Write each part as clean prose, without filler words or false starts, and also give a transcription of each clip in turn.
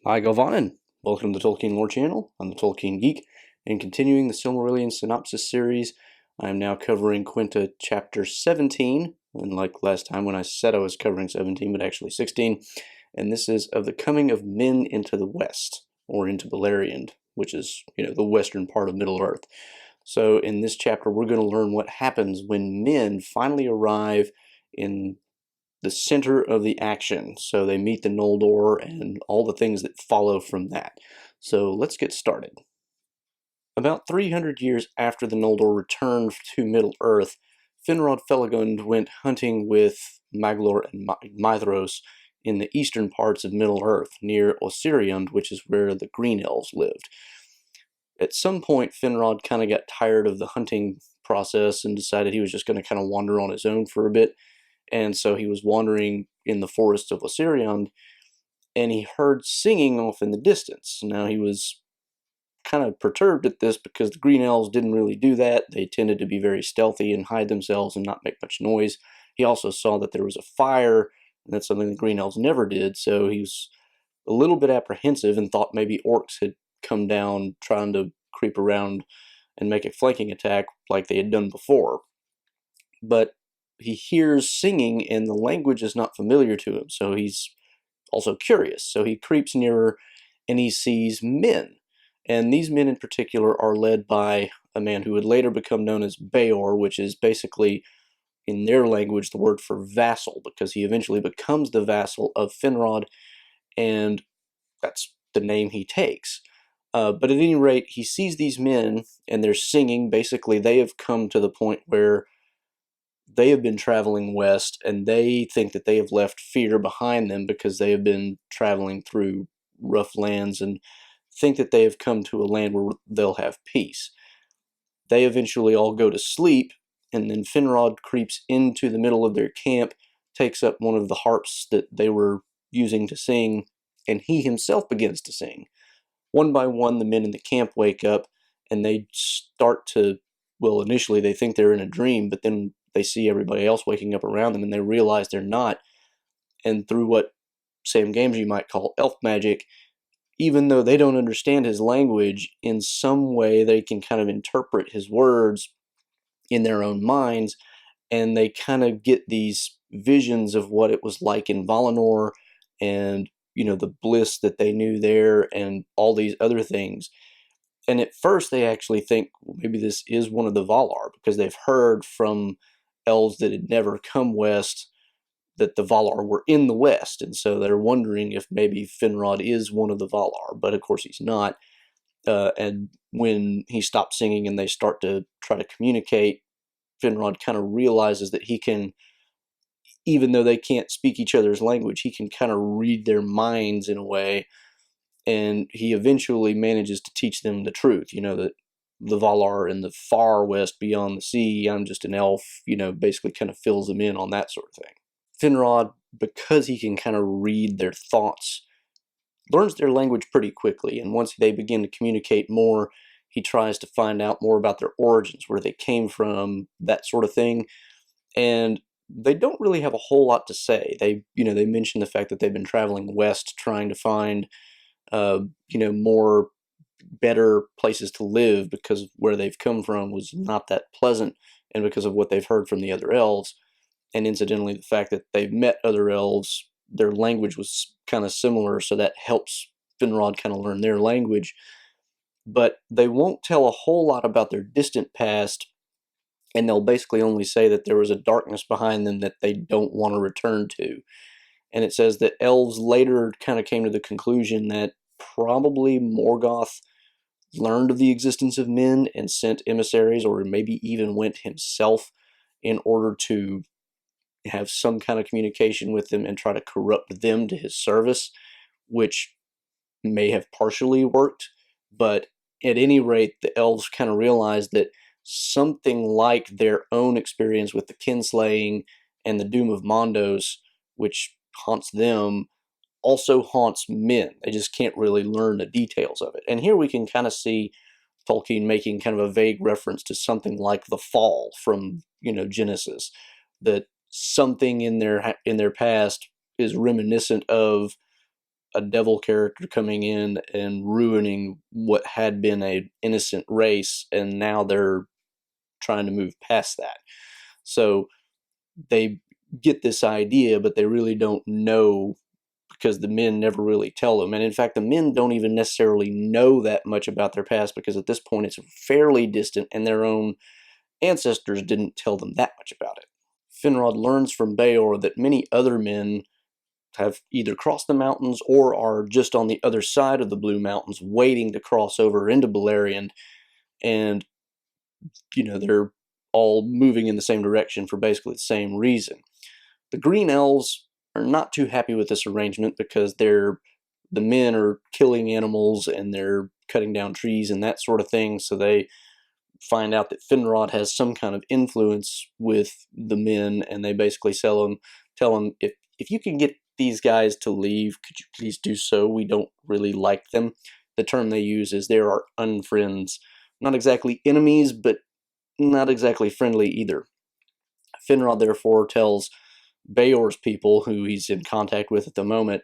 Hi, Galvanin. Welcome to the Tolkien Lore Channel. I'm the Tolkien Geek, and continuing the Silmarillion Synopsis series, I am now covering Quinta Chapter 17, unlike last time when I said I was covering 17, but actually 16, and this is of the coming of men into the West, or into Beleriand, which is, the western part of Middle-earth. So in this chapter, we're going to learn what happens when men finally arrive in the center of the action. So they meet the Noldor and all the things that follow from that. So let's get started. About 300 years after the Noldor returned to Middle-earth, Finrod Felagund went hunting with Maglor and Maedhros in the eastern parts of Middle-earth, near Osiriand, which is where the Green Elves lived. At some point, Finrod kind of got tired of the hunting process and decided he was just going to kind of wander on his own for a bit. And so he was wandering in the forests of Osiriand, and he heard singing off in the distance. Now he was kind of perturbed at this because the Green Elves didn't really do that. They tended to be very stealthy and hide themselves and not make much noise. He also saw that there was a fire, and that's something the Green Elves never did, so he was a little bit apprehensive and thought maybe orcs had come down trying to creep around and make a flanking attack like they had done before. But he hears singing and the language is not familiar to him, so he's also curious. So he creeps nearer and he sees men. And these men in particular are led by a man who would later become known as Beor, which is basically, in their language, the word for vassal, because he eventually becomes the vassal of Finrod, and that's the name he takes. But at any rate, he sees these men and they're singing. Basically, they have come to the point where they have been traveling west and they think that they have left fear behind them because they have been traveling through rough lands and think that they have come to a land where they'll have peace. They eventually all go to sleep, and then Finrod creeps into the middle of their camp, takes up one of the harps that they were using to sing, and he himself begins to sing. One by one, the men in the camp wake up and they start to, well, initially they think they're in a dream, but then they see everybody else waking up around them and they realize they're not. And through what Sam Gamgee might call elf magic, even though they don't understand his language, in some way they can kind of interpret his words in their own minds, and they kind of get these visions of what it was like in Valinor and, the bliss that they knew there and all these other things. And at first they actually think, well, maybe this is one of the Valar, because they've heard from elves that had never come west that the Valar were in the west, and so they're wondering if maybe Finrod is one of the Valar, but of course he's not. And when he stops singing and they start to try to communicate, Finrod kind of realizes that he can, even though they can't speak each other's language, he can kind of read their minds in a way, and he eventually manages to teach them the truth, that the Valar in the far west beyond the sea, I'm just an elf, basically kind of fills them in on that sort of thing. Finrod, because he can kind of read their thoughts, learns their language pretty quickly, and once they begin to communicate more, he tries to find out more about their origins, where they came from, that sort of thing, and they don't really have a whole lot to say. They mention the fact that they've been traveling west trying to find, more better places to live because where they've come from was not that pleasant, and because of what they've heard from the other elves. And incidentally, the fact that they've met other elves, their language was kind of similar, so that helps Finrod kind of learn their language. But they won't tell a whole lot about their distant past, and they'll basically only say that there was a darkness behind them that they don't want to return to. And it says that elves later kind of came to the conclusion that probably Morgoth learned of the existence of men and sent emissaries, or maybe even went himself in order to have some kind of communication with them and try to corrupt them to his service, which may have partially worked. But at any rate, the elves kind of realized that something like their own experience with the kinslaying and the doom of Mondos, which haunts them, also haunts men. They just can't really learn the details of it. And here we can kind of see Tolkien making kind of a vague reference to something like the fall from, Genesis, that something in their past is reminiscent of a devil character coming in and ruining what had been an innocent race, and now they're trying to move past that. So they get this idea, but they really don't know, because the men never really tell them. And in fact, the men don't even necessarily know that much about their past, because at this point it's fairly distant, and their own ancestors didn't tell them that much about it. Finrod learns from Beor that many other men have either crossed the mountains or are just on the other side of the Blue Mountains waiting to cross over into Beleriand, and they're all moving in the same direction for basically the same reason. The Green Elves are not too happy with this arrangement, because the men are killing animals and they're cutting down trees and that sort of thing, so they find out that Finrod has some kind of influence with the men, and they basically tell him, if you can get these guys to leave, could you please do so? We don't really like them. The term they use is there are unfriends. Not exactly enemies, but not exactly friendly either. Finrod therefore tells Beor's people, who he's in contact with at the moment,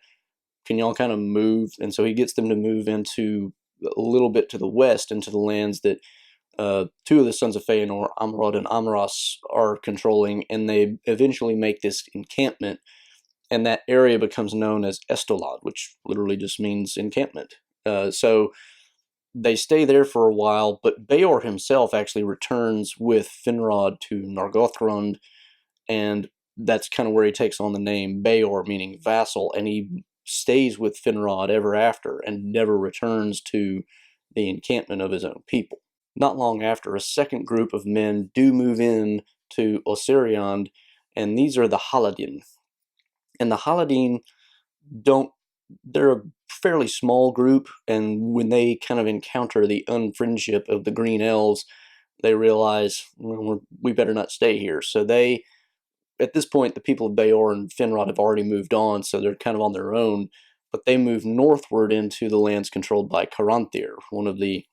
can y'all kind of move? And so he gets them to move into a little bit to the west, into the lands that two of the sons of Feanor, Amrod and Amras, are controlling, and they eventually make this encampment, and that area becomes known as Estolad, which literally just means encampment. So they stay there for a while, but Beor himself actually returns with Finrod to Nargothrond, and that's kind of where he takes on the name Beor, meaning vassal, and he stays with Finrod ever after and never returns to the encampment of his own people. Not long after, a second group of men do move in to Osiriand, and these are the Haladin. And the Haladin they're a fairly small group, and when they kind of encounter the unfriendship of the Green Elves, they realize, well, we better not stay here. So at this point, the people of Beor and Finrod have already moved on, so they're kind of on their own, but they move northward into the lands controlled by Caranthir, one of the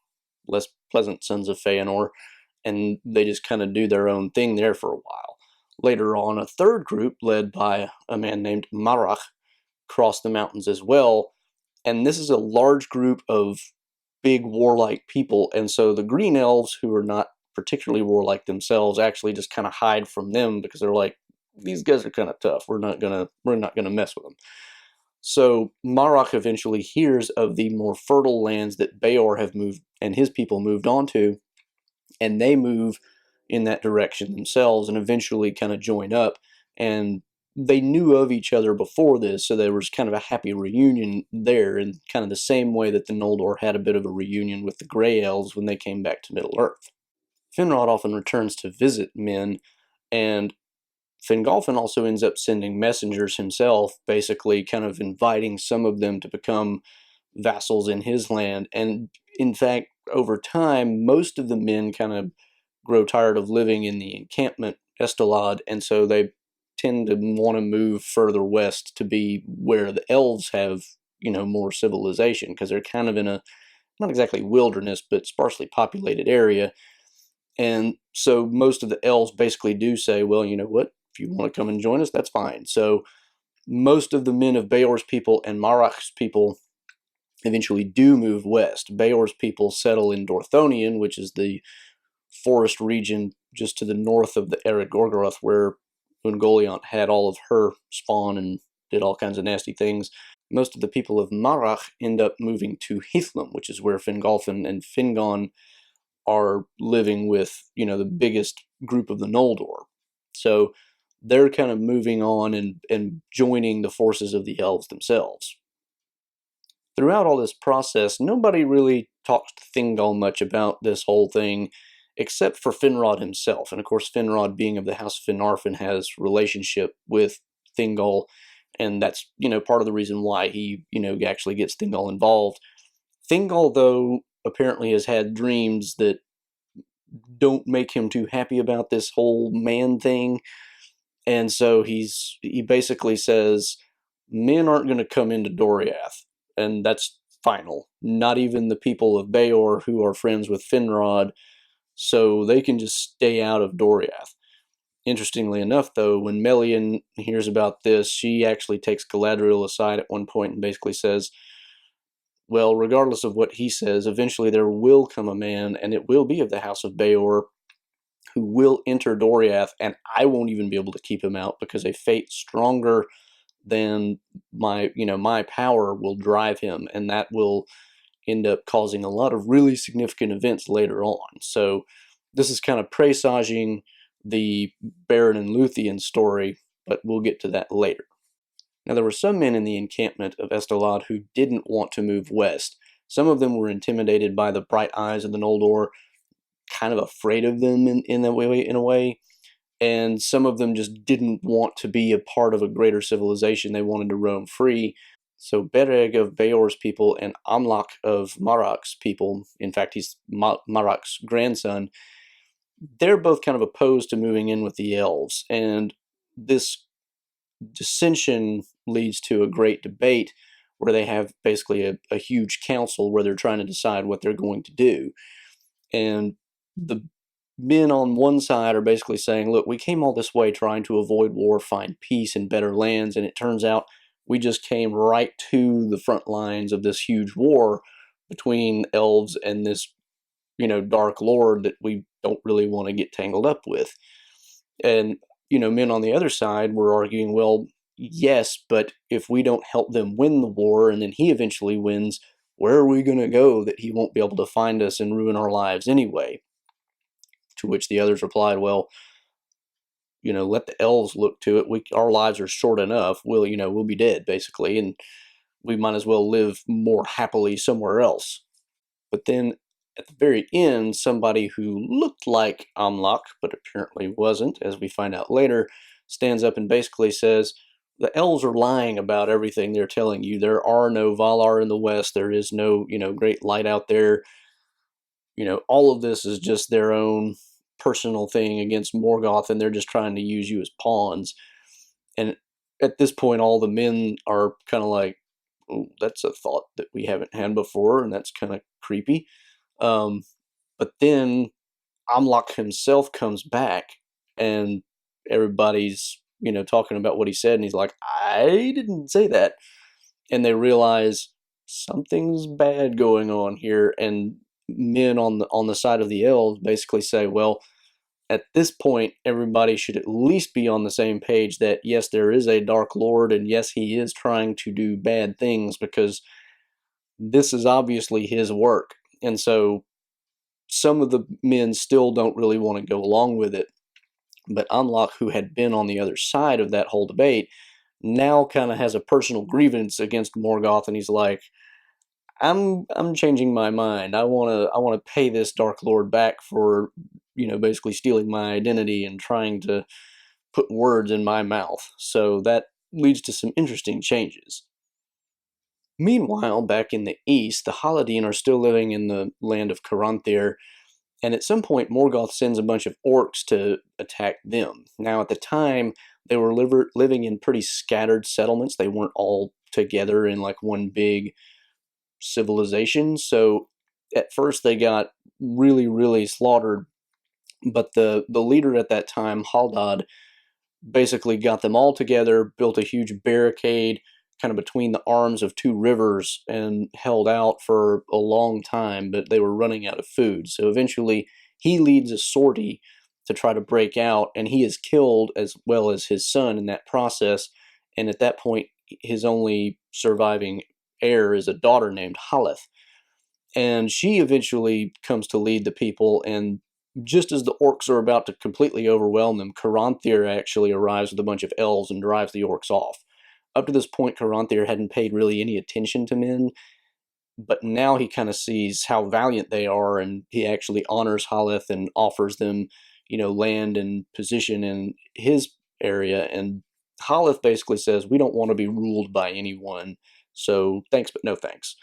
less pleasant sons of Feanor, and they just kind of do their own thing there for a while. Later on, a third group, led by a man named Marach, crossed the mountains as well, and this is a large group of big warlike people, and so the Green Elves, who are not particularly warlike themselves, actually just kind of hide from them, because they're like, these guys are kind of tough. We're not gonna mess with them. So Marach eventually hears of the more fertile lands that Beor have moved and his people moved on to, and they move in that direction themselves and eventually kind of join up. And they knew of each other before this, so there was kind of a happy reunion there, in kind of the same way that the Noldor had a bit of a reunion with the Grey Elves when they came back to Middle-earth. Finrod often returns to visit men, and Fingolfin also ends up sending messengers himself, basically kind of inviting some of them to become vassals in his land. And in fact, over time, most of the men kind of grow tired of living in the encampment Estolad, and so they tend to want to move further west to be where the elves have, more civilization, because they're kind of in a, not exactly wilderness, but sparsely populated area. And so most of the elves basically do say, well, you know what, if you want to come and join us, that's fine. So most of the men of Beor's people and Marach's people eventually do move west. Beor's people settle in Dorthonion, which is the forest region just to the north of the Ered Gorgoroth, where Ungoliant had all of her spawn and did all kinds of nasty things. Most of the people of Marach end up moving to Hithlum, which is where Fingolfin and Fingon are living with, the biggest group of the Noldor. So they're kind of moving on and joining the forces of the elves themselves. Throughout all this process, nobody really talks to Thingol much about this whole thing, except for Finrod himself. And of course, Finrod, being of the House of Finarfin, has relationship with Thingol, and that's, part of the reason why he, actually gets Thingol involved. Thingol, though, apparently has had dreams that don't make him too happy about this whole man thing. And so he basically says, men aren't going to come into Doriath, and that's final. Not even the people of Beor, who are friends with Finrod, so they can just stay out of Doriath. Interestingly enough, though, when Melian hears about this, she actually takes Galadriel aside at one point and basically says, well, regardless of what he says, eventually there will come a man, and it will be of the House of Beor, who will enter Doriath, and I won't even be able to keep him out because a fate stronger than my power will drive him, and that will end up causing a lot of really significant events later on. So this is kind of presaging the Beren and Luthien story, but we'll get to that later. Now, there were some men in the encampment of Estolad who didn't want to move west. Some of them were intimidated by the bright eyes of the Noldor, kind of afraid of them in a way, and some of them just didn't want to be a part of a greater civilization. They wanted to roam free. So Bereg of Beor's people and Amlak of Marach's people, in fact, he's Marach's grandson, they're both kind of opposed to moving in with the elves. And this dissension leads to a great debate where they have basically a huge council where they're trying to decide what they're going to do. And the men on one side are basically saying, look, we came all this way trying to avoid war, find peace in better lands, and it turns out we just came right to the front lines of this huge war between elves and this, dark lord that we don't really want to get tangled up with. And, men on the other side were arguing, well, yes, but if we don't help them win the war and then he eventually wins, where are we going to go that he won't be able to find us and ruin our lives anyway? To which the others replied, well, let the elves look to it. Our lives are short enough. We'll be dead basically, and we might as well live more happily somewhere else. But then at the very end, somebody who looked like Amlak, but apparently wasn't, as we find out later, stands up and basically says, the elves are lying about everything they're telling you. There are no Valar in the west. There is no, great light out there. All of this is just their own personal thing against Morgoth, and they're just trying to use you as pawns. And at this point, all the men are kind of like, oh, that's a thought that we haven't had before, and that's kind of creepy. But then Amlak himself comes back, and everybody's, talking about what he said, and he's like, I didn't say that. And they realize something's bad going on here, and men on the side of the elves basically say, well, at this point, everybody should at least be on the same page that, yes, there is a Dark Lord, and yes, he is trying to do bad things, because this is obviously his work. And so some of the men still don't really want to go along with it. But Amlak, who had been on the other side of that whole debate, now kind of has a personal grievance against Morgoth, and he's like, I'm changing my mind. I wanna pay this Dark Lord back for, basically stealing my identity and trying to put words in my mouth. So that leads to some interesting changes. Meanwhile, back in the east, the Haladin are still living in the land of Caranthir, and at some point Morgoth sends a bunch of orcs to attack them. Now, at the time, they were living in pretty scattered settlements. They weren't all together in like one big civilization, so at first they got really, really slaughtered. But the leader at that time, Haldad, basically got them all together, built a huge barricade kind of between the arms of two rivers, and held out for a long time, but they were running out of food. So eventually he leads a sortie to try to break out, and he is killed as well as his son in that process. And at that point, his only surviving heir is a daughter named Haleth. And she eventually comes to lead the people, and just as the orcs are about to completely overwhelm them, Caranthir actually arrives with a bunch of elves and drives the orcs off. Up to this point, Caranthir hadn't paid really any attention to men, but now he kind of sees how valiant they are, and he actually honors Haleth and offers them, land and position in his area. And Haleth basically says, we don't want to be ruled by anyone, so thanks but no thanks.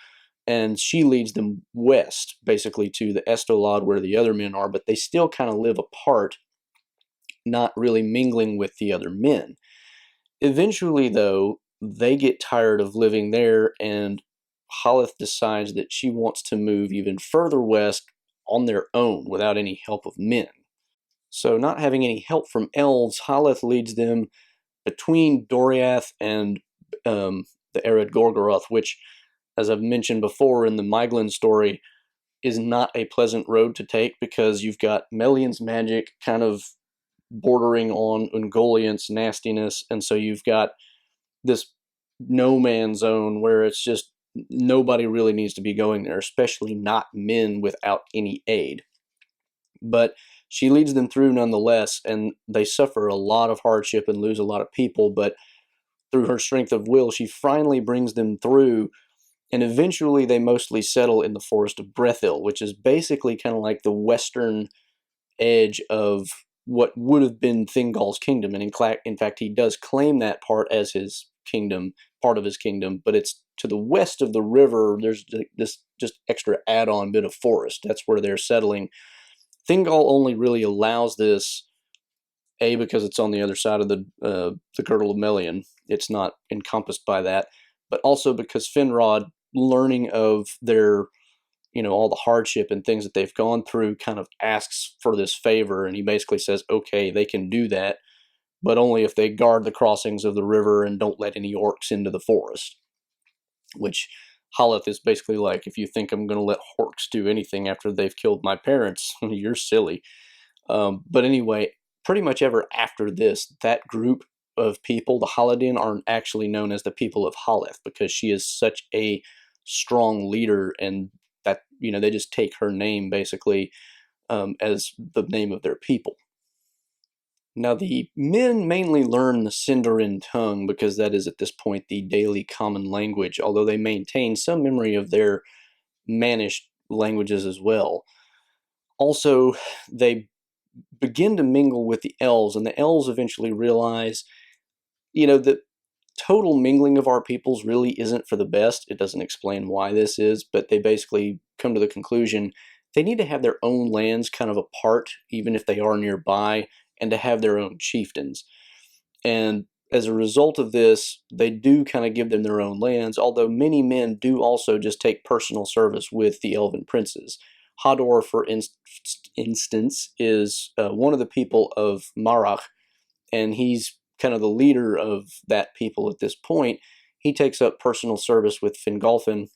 And she leads them west, basically to the Estolad where the other men are, but they still kind of live apart, not really mingling with the other men. Eventually, though, they get tired of living there, and Haleth decides that she wants to move even further west on their own without any help of men. So not having any help from elves, Haleth leads them between Doriath and the Ered Gorgoroth, which, as I've mentioned before in the Myglin story, is not a pleasant road to take because you've got Melian's magic kind of bordering on Ungoliant's nastiness, and so you've got this no man's zone where it's just nobody really needs to be going there, especially not men without any aid. But she leads them through nonetheless, and they suffer a lot of hardship and lose a lot of people, but through her strength of will, she finally brings them through, and eventually they mostly settle in the Forest of Brethil, which is basically kind of like the western edge of what would have been Thingol's kingdom. And in fact, he does claim that part as his kingdom, part of his kingdom, but it's to the west of the river. There's this just extra add-on bit of forest. That's where they're settling. Thingol only really allows this, A, because it's on the other side of the girdle of Melian. It's not encompassed by that, but also because Finrod, learning of their, all the hardship and things that they've gone through, kind of asks for this favor, and he basically says, okay, they can do that, but only if they guard the crossings of the river and don't let any orcs into the forest. Which Haleth is basically like, if you think I'm going to let orcs do anything after they've killed my parents, you're silly. But anyway, pretty much ever after this, that group of people, the Haladin, aren't actually known as the people of Haleth because she is such a strong leader, and that, they just take her name basically as the name of their people. Now, the men mainly learn the Sindarin tongue because that is at this point the daily common language, although they maintain some memory of their Mannish languages as well. Also, they begin to mingle with the elves, and the elves eventually realize, that total mingling of our peoples really isn't for the best. It doesn't explain why this is, but they basically come to the conclusion they need to have their own lands kind of apart, even if they are nearby, and to have their own chieftains. And as a result of this, they do kind of give them their own lands, although many men do also just take personal service with the elven princes. Hador, for instance, is one of the people of Marach, and he's kind of the leader of that people at this point. He takes up personal service with Fingolfin,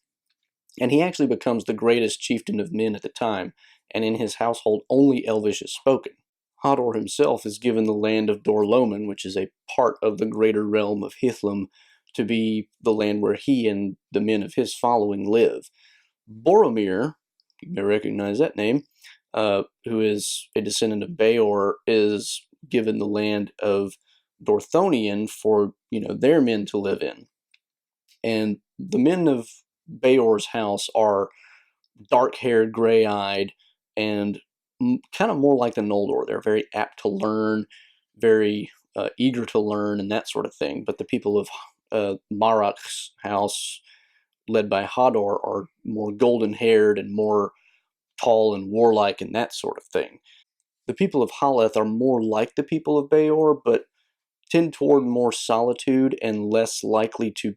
and he actually becomes the greatest chieftain of men at the time, and in his household only Elvish is spoken. Hador himself is given the land of Dor-Loman, which is a part of the greater realm of Hithlum, to be the land where he and the men of his following live. Boromir, you may recognize that name, who is a descendant of Beor, is given the land of Dorthonion for, their men to live in. And the men of Beor's house are dark-haired, gray-eyed, and kind of more like the Noldor. They're very apt to learn, very eager to learn, and that sort of thing. But the people of Marach's house, led by Hador, are more golden-haired and more tall and warlike and that sort of thing. The people of Haleth are more like the people of Beor, but tend toward more solitude and less likely to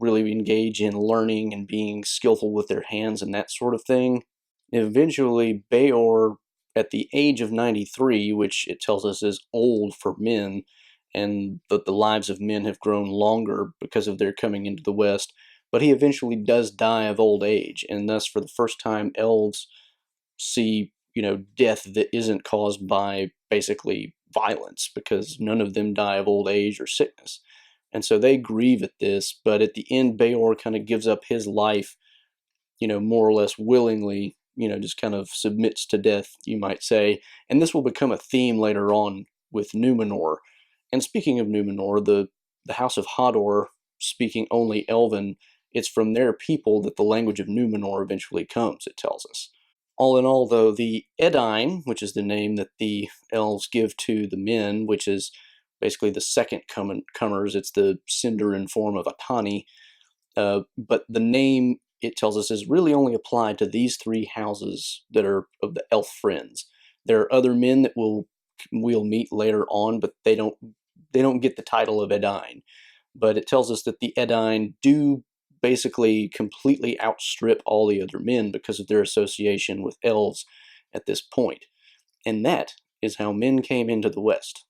really engage in learning and being skillful with their hands and that sort of thing. Eventually, Beor, at the age of 93, which it tells us is old for men, and that the lives of men have grown longer because of their coming into the West, but he eventually does die of old age, and thus for the first time elves see, death that isn't caused by basically violence, because none of them die of old age or sickness. And so they grieve at this, but at the end, Beor kind of gives up his life, more or less willingly, just kind of submits to death, you might say. And this will become a theme later on with Numenor. And speaking of Numenor, the House of Hador, speaking only Elven, it's from their people that the language of Numenor eventually comes, it tells us. All in all, though, the Edain, which is the name that the elves give to the men, which is basically the second comers, it's the Sindarin form of Atani, but the name, it tells us, is really only applied to these three houses that are of the elf friends. There are other men that we'll meet later on, but they don't get the title of Edain. But it tells us that the Edain do basically completely outstrip all the other men because of their association with elves at this point. And that is how men came into the West.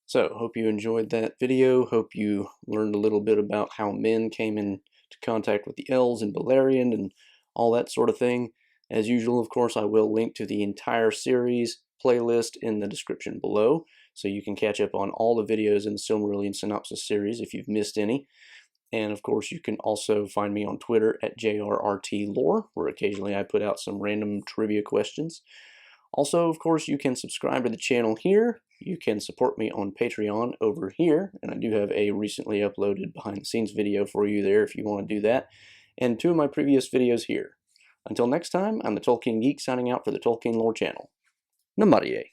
So, hope you enjoyed that video. Hope you learned a little bit about how men came into contact with the Elves and Beleriand and all that sort of thing. As usual, of course, I will link to the entire series playlist in the description below, so you can catch up on all the videos in the Silmarillion Synopsis series if you've missed any. And of course, you can also find me on Twitter at JRRTLore, where occasionally I put out some random trivia questions. Also, of course, you can subscribe to the channel here. You can support me on Patreon over here, and I do have a recently uploaded behind-the-scenes video for you there if you want to do that, and 2 of my previous videos here. Until next time, I'm the Tolkien Geek signing out for the Tolkien Lore channel. Namarie.